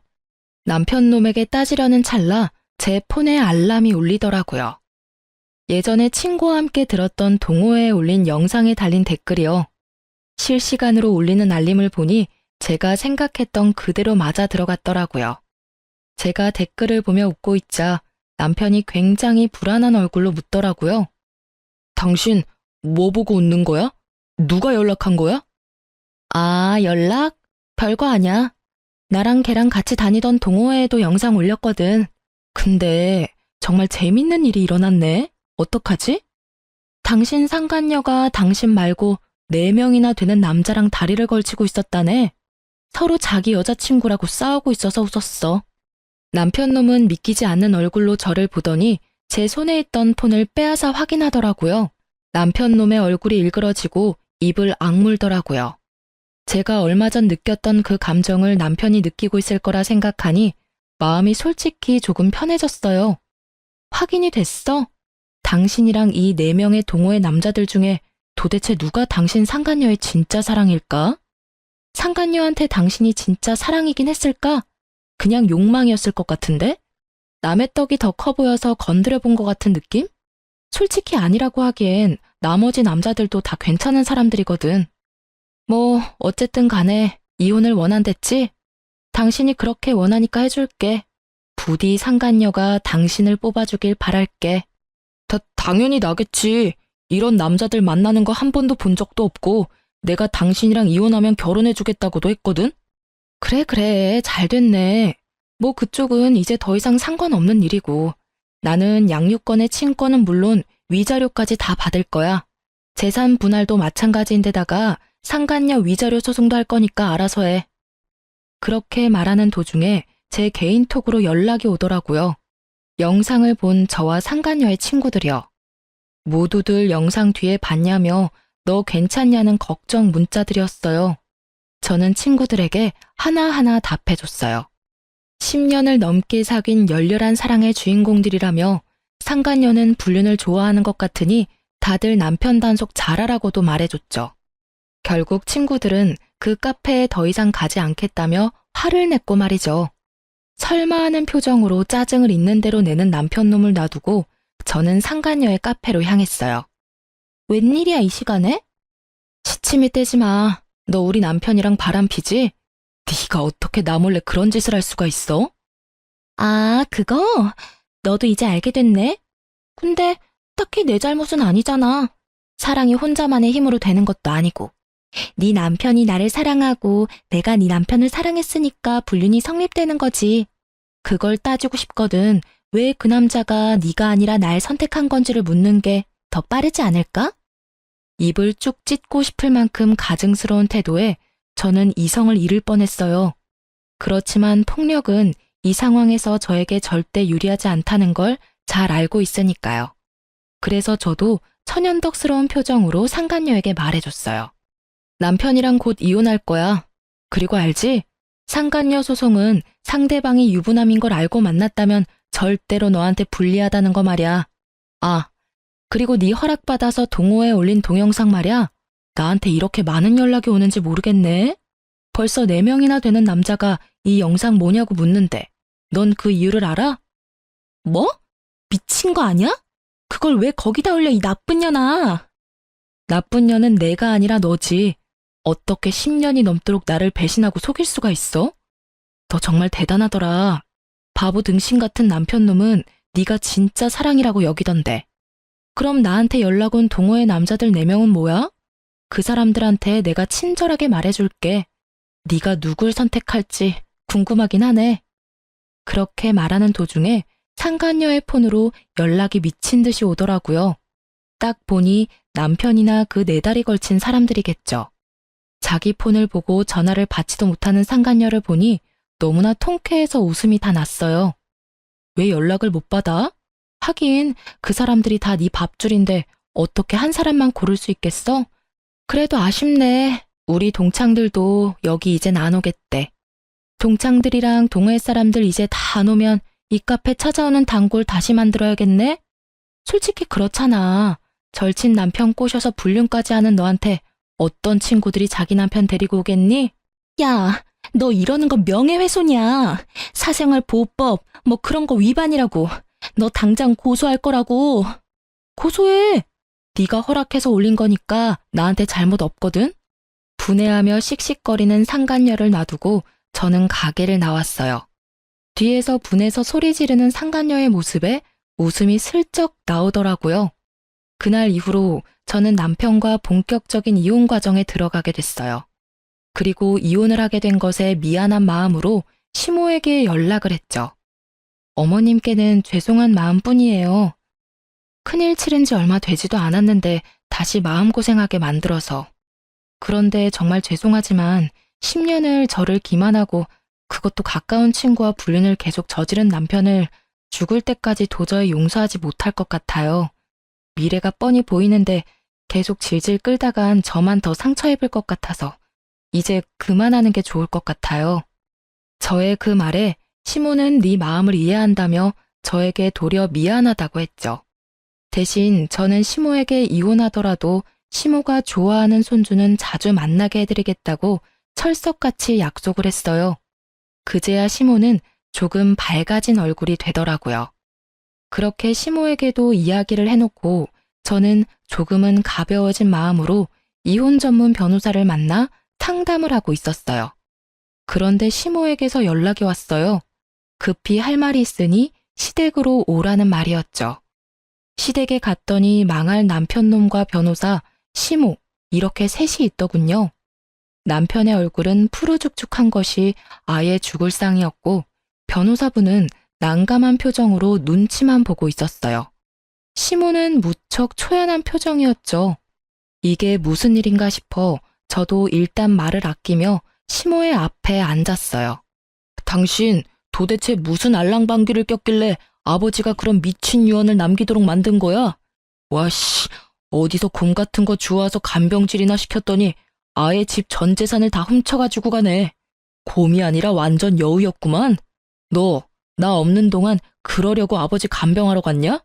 남편 놈에게 따지려는 찰나 제 폰에 알람이 울리더라고요. 예전에 친구와 함께 들었던 동호회에 올린 영상에 달린 댓글이요. 실시간으로 울리는 알림을 보니 제가 생각했던 그대로 맞아 들어갔더라고요. 제가 댓글을 보며 웃고 있자 남편이 굉장히 불안한 얼굴로 묻더라고요. 당신 뭐 보고 웃는 거야? 누가 연락한 거야? 아, 연락? 별거 아냐. 나랑 걔랑 같이 다니던 동호회에도 영상 올렸거든. 근데 정말 재밌는 일이 일어났네. 어떡하지? 당신 상간녀가 당신 말고 4명이나 되는 남자랑 다리를 걸치고 있었다네. 서로 자기 여자친구라고 싸우고 있어서 웃었어. 남편 놈은 믿기지 않는 얼굴로 저를 보더니 제 손에 있던 폰을 빼앗아 확인하더라고요. 남편 놈의 얼굴이 일그러지고 입을 악물더라고요. 제가 얼마 전 느꼈던 그 감정을 남편이 느끼고 있을 거라 생각하니 마음이 솔직히 조금 편해졌어요. 확인이 됐어? 당신이랑 이 4명의 동호회 남자들 중에 도대체 누가 당신 상간녀의 진짜 사랑일까? 상간녀한테 당신이 진짜 사랑이긴 했을까? 그냥 욕망이었을 것 같은데? 남의 떡이 더 커 보여서 건드려 본 것 같은 느낌? 솔직히 아니라고 하기엔 나머지 남자들도 다 괜찮은 사람들이거든. 뭐 어쨌든 간에 이혼을 원한댔지? 당신이 그렇게 원하니까 해줄게. 부디 상간녀가 당신을 뽑아주길 바랄게. 당연히 나겠지. 이런 남자들 만나는 거 한 번도 본 적도 없고 내가 당신이랑 이혼하면 결혼해주겠다고도 했거든? 그래, 잘 됐네. 뭐 그쪽은 이제 더 이상 상관없는 일이고 나는 양육권의 친권은 물론 위자료까지 다 받을 거야. 재산 분할도 마찬가지인데다가 상간녀 위자료 소송도 할 거니까 알아서 해. 그렇게 말하는 도중에 제 개인톡으로 연락이 오더라고요. 영상을 본 저와 상간녀의 친구들이요. 모두들 영상 뒤에 봤냐며 너 괜찮냐는 걱정 문자들이었어요. 저는 친구들에게 하나하나 답해줬어요. 10년을 넘게 사귄 열렬한 사랑의 주인공들이라며 상간녀는 불륜을 좋아하는 것 같으니 다들 남편 단속 잘하라고도 말해줬죠. 결국 친구들은 그 카페에 더 이상 가지 않겠다며 화를 냈고 말이죠. 설마 하는 표정으로 짜증을 있는 대로 내는 남편 놈을 놔두고 저는 상간녀의 카페로 향했어요. 웬일이야 이 시간에? 시침이 떼지 마. 너 우리 남편이랑 바람피지? 네가 어떻게 나 몰래 그런 짓을 할 수가 있어? 아, 그거? 너도 이제 알게 됐네? 근데 딱히 내 잘못은 아니잖아. 사랑이 혼자만의 힘으로 되는 것도 아니고. 네 남편이 나를 사랑하고 내가 네 남편을 사랑했으니까 불륜이 성립되는 거지. 그걸 따지고 싶거든. 왜 그 남자가 네가 아니라 날 선택한 건지를 묻는 게 더 빠르지 않을까? 입을 쭉 찢고 싶을 만큼 가증스러운 태도에 저는 이성을 잃을 뻔했어요. 그렇지만 폭력은 이 상황에서 저에게 절대 유리하지 않다는 걸 잘 알고 있으니까요. 그래서 저도 천연덕스러운 표정으로 상간녀에게 말해줬어요. 남편이랑 곧 이혼할 거야. 그리고 알지? 상간녀 소송은 상대방이 유부남인 걸 알고 만났다면 절대로 너한테 불리하다는 거 말이야. 아, 그리고 네 허락받아서 동호회에 올린 동영상 말이야. 나한테 이렇게 많은 연락이 오는지 모르겠네. 벌써 4명이나 되는 남자가 이 영상 뭐냐고 묻는데 넌 그 이유를 알아? 뭐? 미친 거 아니야? 그걸 왜 거기다 올려 이 나쁜 년아. 나쁜 년은 내가 아니라 너지. 어떻게 10년이 넘도록 나를 배신하고 속일 수가 있어? 너 정말 대단하더라. 바보 등신 같은 남편놈은 네가 진짜 사랑이라고 여기던데. 그럼 나한테 연락 온 동호회 남자들 4명은 뭐야? 그 사람들한테 내가 친절하게 말해줄게. 네가 누굴 선택할지 궁금하긴 하네. 그렇게 말하는 도중에 상간녀의 폰으로 연락이 미친 듯이 오더라고요. 딱 보니 남편이나 그 4달이 걸친 사람들이겠죠. 자기 폰을 보고 전화를 받지도 못하는 상간녀를 보니 너무나 통쾌해서 웃음이 다 났어요. 왜 연락을 못 받아? 하긴 그 사람들이 다 네 밥줄인데 어떻게 한 사람만 고를 수 있겠어? 그래도 아쉽네. 우리 동창들도 여기 이젠 안 오겠대. 동창들이랑 동호회 사람들 이제 다 안 오면 이 카페 찾아오는 단골 다시 만들어야겠네? 솔직히 그렇잖아. 절친 남편 꼬셔서 불륜까지 하는 너한테 어떤 친구들이 자기 남편 데리고 오겠니? 야, 너 이러는 건 명예훼손이야. 사생활 보호법 뭐 그런 거 위반이라고. 너 당장 고소할 거라고. 고소해. 네가 허락해서 올린 거니까 나한테 잘못 없거든. 분해하며 씩씩거리는 상간녀를 놔두고 저는 가게를 나왔어요. 뒤에서 분해서 소리 지르는 상간녀의 모습에 웃음이 슬쩍 나오더라고요. 그날 이후로 저는 남편과 본격적인 이혼 과정에 들어가게 됐어요. 그리고 이혼을 하게 된 것에 미안한 마음으로 시모에게 연락을 했죠. 어머님께는 죄송한 마음뿐이에요. 큰일 치른 지 얼마 되지도 않았는데 다시 마음고생하게 만들어서. 그런데 정말 죄송하지만 10년을 저를 기만하고 그것도 가까운 친구와 불륜을 계속 저지른 남편을 죽을 때까지 도저히 용서하지 못할 것 같아요. 미래가 뻔히 보이는데 계속 질질 끌다간 저만 더 상처 입을 것 같아서 이제 그만하는 게 좋을 것 같아요. 저의 그 말에 시모는 네 마음을 이해한다며 저에게 도리어 미안하다고 했죠. 대신 저는 시모에게 이혼하더라도 시모가 좋아하는 손주는 자주 만나게 해드리겠다고 철석같이 약속을 했어요. 그제야 시모는 조금 밝아진 얼굴이 되더라고요. 그렇게 시모에게도 이야기를 해놓고 저는 조금은 가벼워진 마음으로 이혼 전문 변호사를 만나 상담을 하고 있었어요. 그런데 시모에게서 연락이 왔어요. 급히 할 말이 있으니 시댁으로 오라는 말이었죠. 시댁에 갔더니 망할 남편놈과 변호사, 시모 이렇게 셋이 있더군요. 남편의 얼굴은 푸르죽죽한 것이 아예 죽을 상이었고 변호사분은 난감한 표정으로 눈치만 보고 있었어요. 시모는 무척 초연한 표정이었죠. 이게 무슨 일인가 싶어 저도 일단 말을 아끼며 시모의 앞에 앉았어요. 당신 도대체 무슨 알랑방귀를 꼈길래 아버지가 그런 미친 유언을 남기도록 만든 거야? 와씨, 어디서 곰 같은 거 주워와서 간병질이나 시켰더니 아예 집 전 재산을 다 훔쳐가지고 가네. 곰이 아니라 완전 여우였구만. 너 나 없는 동안 그러려고 아버지 간병하러 갔냐?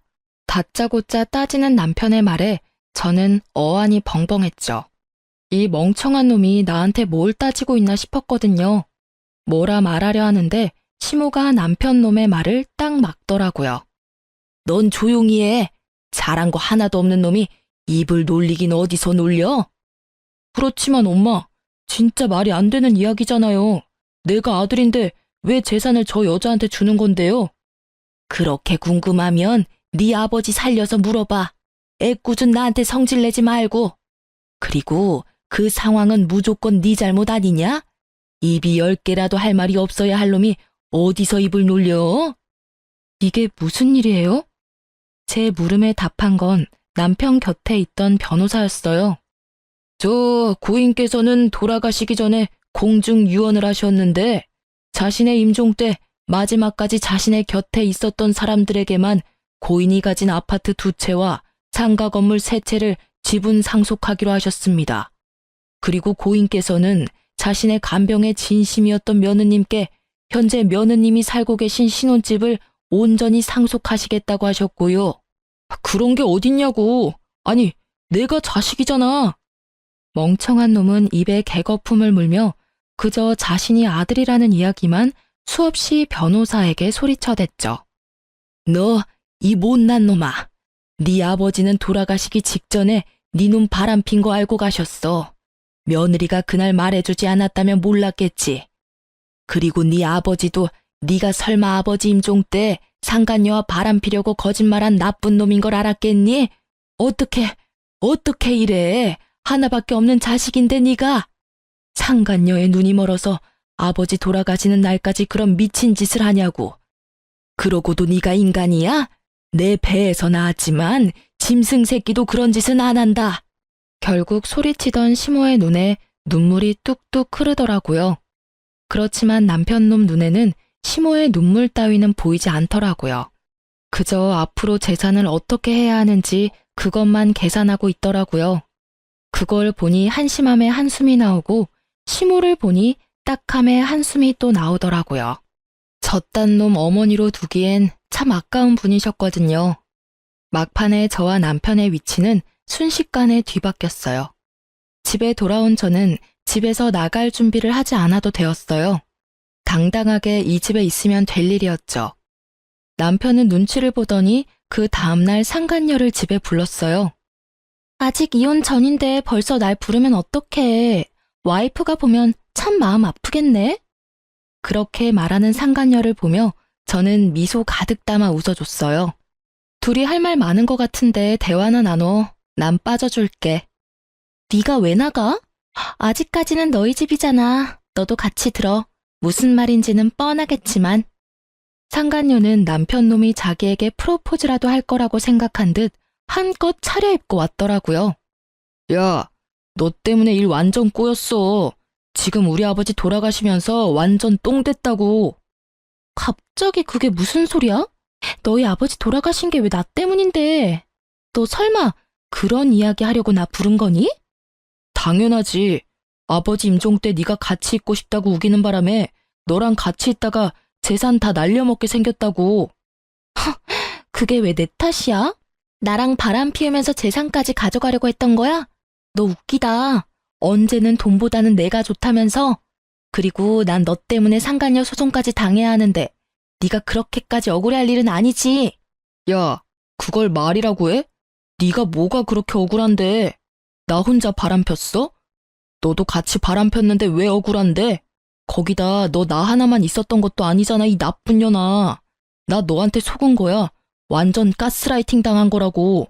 다짜고짜 따지는 남편의 말에 저는 어안이 벙벙했죠. 이 멍청한 놈이 나한테 뭘 따지고 있나 싶었거든요. 뭐라 말하려 하는데 시모가 남편 놈의 말을 딱 막더라고요. 넌 조용히 해. 잘한 거 하나도 없는 놈이 입을 놀리긴 어디서 놀려? 그렇지만 엄마, 진짜 말이 안 되는 이야기잖아요. 내가 아들인데 왜 재산을 저 여자한테 주는 건데요? 그렇게 궁금하면 네 아버지 살려서 물어봐. 애꿎은 나한테 성질내지 말고. 그리고 그 상황은 무조건 네 잘못 아니냐? 입이 10개라도 할 말이 없어야 할 놈이 어디서 입을 놀려? 이게 무슨 일이에요? 제 물음에 답한 건 남편 곁에 있던 변호사였어요. 저 고인께서는 돌아가시기 전에 공중 유언을 하셨는데 자신의 임종 때 마지막까지 자신의 곁에 있었던 사람들에게만 고인이 가진 아파트 2채와 상가 건물 3채를 지분 상속하기로 하셨습니다. 그리고 고인께서는 자신의 간병에 진심이었던 며느님께 현재 며느님이 살고 계신 신혼집을 온전히 상속하시겠다고 하셨고요. 그런 게 어딨냐고. 아니, 내가 자식이잖아. 멍청한 놈은 입에 개거품을 물며 그저 자신이 아들이라는 이야기만 수없이 변호사에게 소리쳐댔죠. 너, 이 못난 놈아. 네 아버지는 돌아가시기 직전에 네 놈 바람핀 거 알고 가셨어. 며느리가 그날 말해주지 않았다면 몰랐겠지. 그리고 네 아버지도 네가 설마 아버지 임종 때 상간녀와 바람피려고 거짓말한 나쁜 놈인 걸 알았겠니? 어떻게 이래? 하나밖에 없는 자식인데 네가. 상간녀의 눈이 멀어서 아버지 돌아가시는 날까지 그런 미친 짓을 하냐고. 그러고도 네가 인간이야? 내 배에서 나왔지만 짐승 새끼도 그런 짓은 안 한다. 결국 소리치던 시모의 눈에 눈물이 뚝뚝 흐르더라고요. 그렇지만 남편놈 눈에는 시모의 눈물 따위는 보이지 않더라고요. 그저 앞으로 재산을 어떻게 해야 하는지 그것만 계산하고 있더라고요. 그걸 보니 한심함에 한숨이 나오고 시모를 보니 딱함에 한숨이 또 나오더라고요. 저딴 놈 어머니로 두기엔 참 아까운 분이셨거든요. 막판에 저와 남편의 위치는 순식간에 뒤바뀌었어요. 집에 돌아온 저는 집에서 나갈 준비를 하지 않아도 되었어요. 당당하게 이 집에 있으면 될 일이었죠. 남편은 눈치를 보더니 그 다음날 상간녀를 집에 불렀어요. 아직 이혼 전인데 벌써 날 부르면 어떡해. 와이프가 보면 참 마음 아프겠네. 그렇게 말하는 상간녀를 보며 저는 미소 가득 담아 웃어줬어요. 둘이 할 말 많은 것 같은데 대화나 나눠. 난 빠져줄게. 네가 왜 나가? 아직까지는 너희 집이잖아. 너도 같이 들어. 무슨 말인지는 뻔하겠지만. 상간녀는 남편 놈이 자기에게 프로포즈라도 할 거라고 생각한 듯 한껏 차려입고 왔더라고요. 야, 너 때문에 일 완전 꼬였어. 지금 우리 아버지 돌아가시면서 완전 똥 됐다고. 갑자기 그게 무슨 소리야? 너희 아버지 돌아가신 게 왜 나 때문인데? 너 설마 그런 이야기 하려고 나 부른 거니? 당연하지. 아버지 임종 때 네가 같이 있고 싶다고 우기는 바람에 너랑 같이 있다가 재산 다 날려먹게 생겼다고. 그게 왜 내 탓이야? 나랑 바람 피우면서 재산까지 가져가려고 했던 거야? 너 웃기다. 언제는 돈보다는 내가 좋다면서? 그리고 난 너 때문에 상간녀 소송까지 당해야 하는데 네가 그렇게까지 억울해할 일은 아니지. 야, 그걸 말이라고 해? 네가 뭐가 그렇게 억울한데? 나 혼자 바람 폈어? 너도 같이 바람 폈는데 왜 억울한데? 거기다 너 나 하나만 있었던 것도 아니잖아, 이 나쁜 년아. 나 너한테 속은 거야. 완전 가스라이팅 당한 거라고.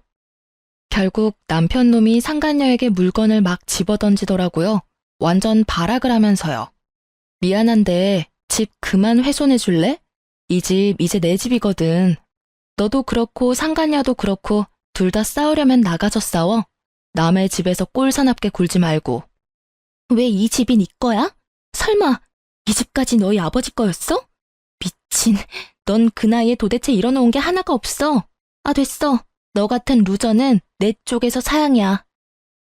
결국 남편 놈이 상간녀에게 물건을 막 집어던지더라고요. 완전 발악을 하면서요. 미안한데 집 그만 훼손해 줄래? 이 집 이제 내 집이거든. 너도 그렇고 상간녀도 그렇고 둘 다 싸우려면 나가서 싸워. 남의 집에서 꼴사납게 굴지 말고. 왜 이 집이 네 거야? 설마 이 집까지 너희 아버지 거였어? 미친, 넌 그 나이에 도대체 일어놓은 게 하나가 없어. 아, 됐어. 너 같은 루저는 내 쪽에서 사양이야.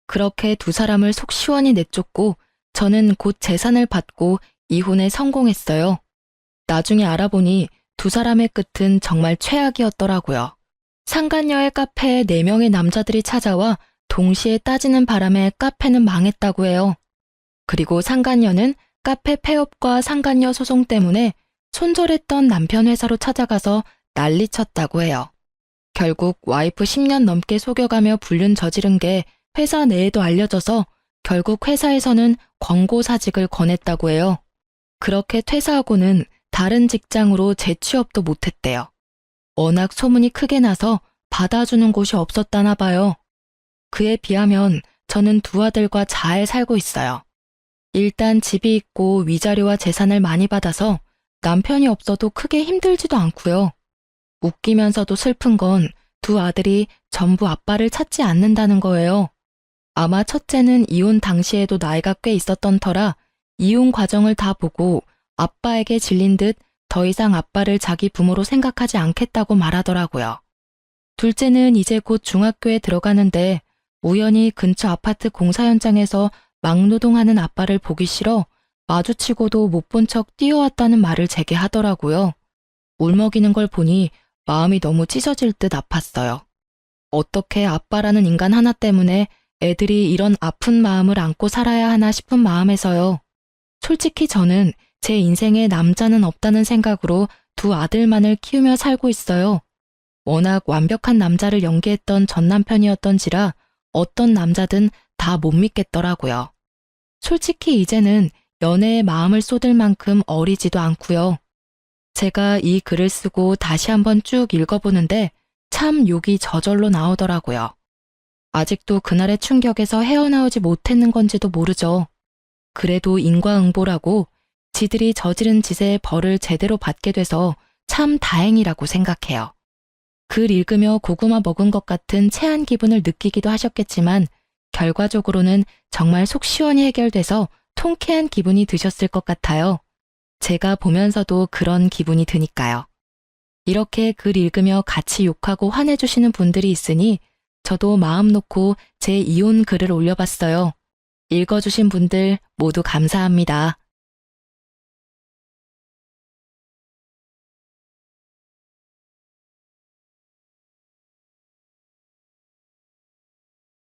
그렇게 두 사람을 속 시원히 내쫓고 저는 곧 재산을 받고 이혼에 성공했어요. 나중에 알아보니 두 사람의 끝은 정말 최악이었더라고요. 상간녀의 카페에 4명의 남자들이 찾아와 동시에 따지는 바람에 카페는 망했다고 해요. 그리고 상간녀는 카페 폐업과 상간녀 소송 때문에 손절했던 남편 회사로 찾아가서 난리쳤다고 해요. 결국 와이프 10년 넘게 속여가며 불륜 저지른 게 회사 내에도 알려져서 결국 회사에서는 권고사직을 권했다고 해요. 그렇게 퇴사하고는 다른 직장으로 재취업도 못했대요. 워낙 소문이 크게 나서 받아주는 곳이 없었다나 봐요. 그에 비하면 저는 두 아들과 잘 살고 있어요. 일단 집이 있고 위자료와 재산을 많이 받아서 남편이 없어도 크게 힘들지도 않고요. 웃기면서도 슬픈 건 두 아들이 전부 아빠를 찾지 않는다는 거예요. 아마 첫째는 이혼 당시에도 나이가 꽤 있었던 터라 이혼 과정을 다 보고 아빠에게 질린 듯 더 이상 아빠를 자기 부모로 생각하지 않겠다고 말하더라고요. 둘째는 이제 곧 중학교에 들어가는데 우연히 근처 아파트 공사 현장에서 막노동하는 아빠를 보기 싫어 마주치고도 못 본 척 뛰어왔다는 말을 제게 하더라고요. 울먹이는 걸 보니 마음이 너무 찢어질 듯 아팠어요. 어떻게 아빠라는 인간 하나 때문에 애들이 이런 아픈 마음을 안고 살아야 하나 싶은 마음에서요. 솔직히 저는 제 인생에 남자는 없다는 생각으로 두 아들만을 키우며 살고 있어요. 워낙 완벽한 남자를 연기했던 전 남편이었던지라 어떤 남자든 다 못 믿겠더라고요. 솔직히 이제는 연애에 마음을 쏟을 만큼 어리지도 않고요. 제가 이 글을 쓰고 다시 한번 쭉 읽어보는데 참 욕이 저절로 나오더라고요. 아직도 그날의 충격에서 헤어나오지 못했는 건지도 모르죠. 그래도 인과응보라고 지들이 저지른 짓의 벌을 제대로 받게 돼서 참 다행이라고 생각해요. 글 읽으며 고구마 먹은 것 같은 체한 기분을 느끼기도 하셨겠지만 결과적으로는 정말 속 시원히 해결돼서 통쾌한 기분이 드셨을 것 같아요. 제가 보면서도 그런 기분이 드니까요. 이렇게 글 읽으며 같이 욕하고 화내주시는 분들이 있으니 저도 마음 놓고 제 이혼 글을 올려봤어요. 읽어주신 분들 모두 감사합니다.